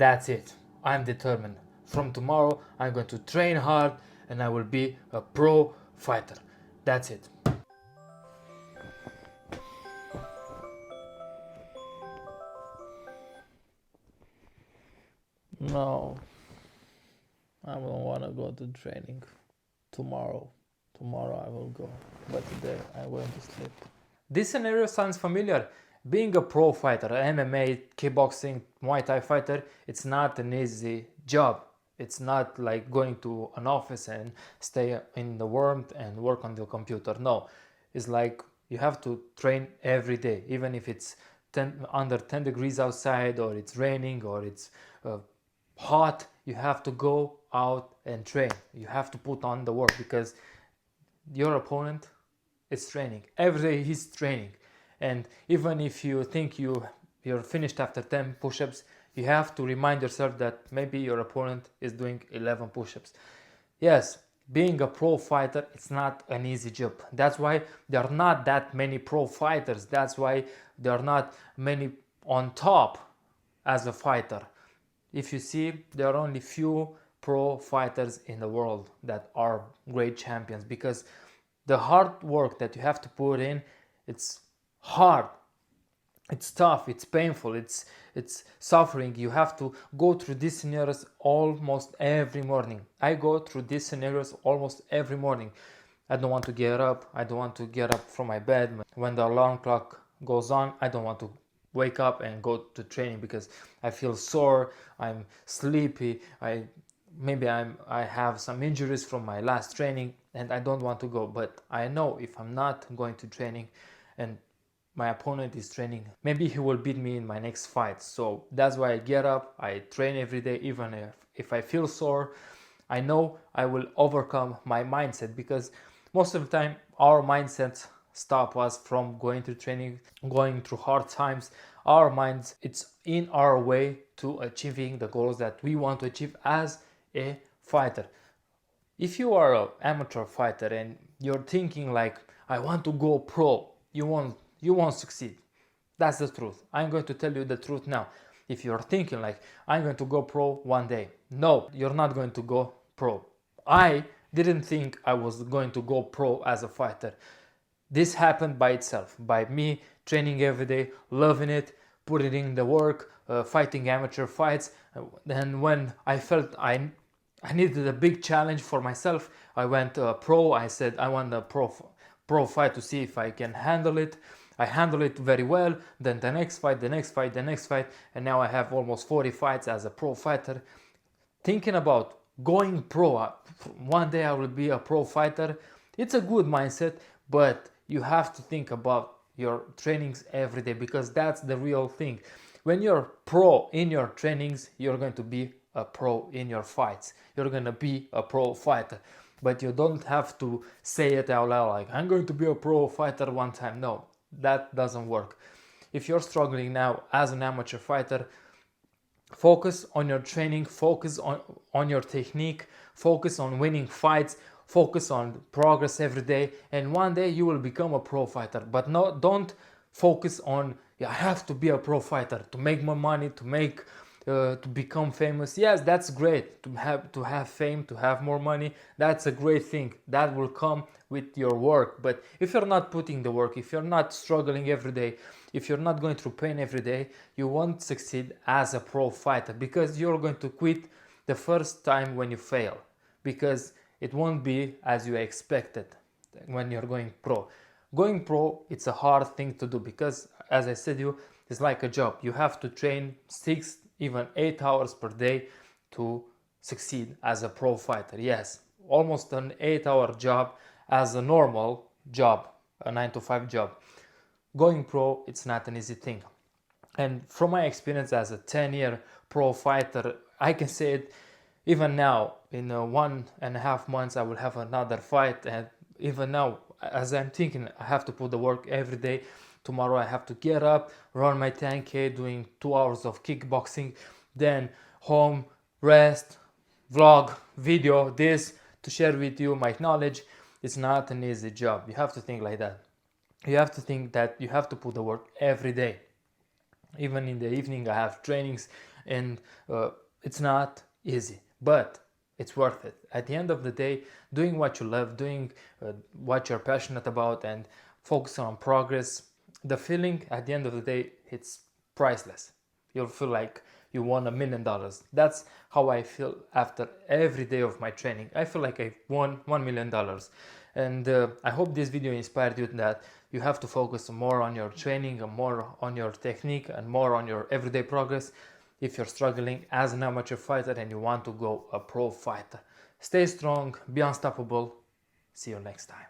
That's it. I'm determined. From tomorrow, I'm going to train hard and I will be a pro fighter. That's it. No, I don't want to go to training tomorrow. Tomorrow I will go, but today I went to sleep. This scenario sounds familiar. Being a pro fighter, MMA, kickboxing, Muay Thai fighter, it's not an easy job. It's not like going to an office and stay in the warmth and work on the computer. No, it's like you have to train every day, even if it's under 10 degrees outside, or it's raining, or it's hot. You have to go out and train. You have to put on the work because your opponent is training. Every day he's training. And even if you think you're finished after 10 push-ups, you have to remind yourself that maybe your opponent is doing 11 push-ups. Yes, being a pro fighter, it's not an easy job. That's why there are not that many pro fighters. That's why there are not many on top as a fighter. If you see, there are only few pro fighters in the world that are great champions, because the hard work that you have to put in, it's hard, it's tough, it's painful, it's suffering. You have to go through these scenarios almost every morning. I go through these scenarios almost every morning. I don't want to get up. I don't want to get up from my bed when the alarm clock goes on. I don't want to wake up and go to training because I feel sore, I'm sleepy, I have some injuries from my last training and I don't want to go. But I know if I'm not going to training and my opponent is training, maybe he will beat me in my next fight. So that's why I get up, I train every day. Even if I feel sore, I know I will overcome my mindset, because most of the time our mindsets stop us from going to training, going through hard times. Our minds, it's in our way to achieving the goals that we want to achieve as a fighter. If you are an amateur fighter and you're thinking like, I want to go pro, you won't succeed. That's the truth. I'm going to tell you the truth now. If you're thinking like, I'm going to go pro one day, no, you're not going to go pro. I didn't think I was going to go pro as a fighter. This happened by itself, by me training every day, loving it, putting in the work, fighting amateur fights. And when I felt I needed a big challenge for myself, I went pro. I said I want a pro fight to see if I can handle it. I handle it very well. Then the next fight, and now I have almost 40 fights as a pro fighter. Thinking about going pro, one day I will be a pro fighter. It's a good mindset, but you have to think about your trainings every day, because that's the real thing. When you're pro in your trainings, you're going to be a pro in your fights. You're going to be a pro fighter. But you don't have to say it out loud like, I'm going to be a pro fighter one time. No, that doesn't work. If you're struggling now as an amateur fighter, focus on your training, focus on your technique, focus on winning fights, focus on progress every day, and one day you will become a pro fighter. But no, don't focus on, I have to be a pro fighter to make more money, to become famous. Yes, that's great to have fame, to have more money. That's a great thing. That will come with your work. But if you're not putting the work, if you're not struggling every day, if you're not going through pain every day, you won't succeed as a pro fighter, because you're going to quit the first time when you fail, because it won't be as you expected when you're going pro. Going pro, it's a hard thing to do, because as I said you, it's like a job. You have to train 6, even 8 hours per day to succeed as a pro fighter. Yes, almost an 8-hour job as a normal job, a 9 to 5 job. Going pro, it's not an easy thing. And from my experience as a 10-year pro fighter, I can say it. Even now, in 1.5 months, I will have another fight. And even now, as I'm thinking, I have to put the work every day. Tomorrow I have to get up, run my 10K, doing 2 hours of kickboxing, then home, rest, vlog, video, this, to share with you my knowledge. It's not an easy job. You have to think like that. You have to think that you have to put the work every day. Even in the evening, I have trainings, and it's not easy, but it's worth it. At the end of the day, doing what you love, doing what you're passionate about, and focusing on progress, the feeling at the end of the day, it's priceless. You'll feel like you won $1 million. That's how I feel after every day of my training. I feel like I won $1 million. And I hope this video inspired you that you have to focus more on your training and more on your technique and more on your everyday progress if you're struggling as an amateur fighter and you want to go a pro fighter. Stay strong, be unstoppable. See you next time.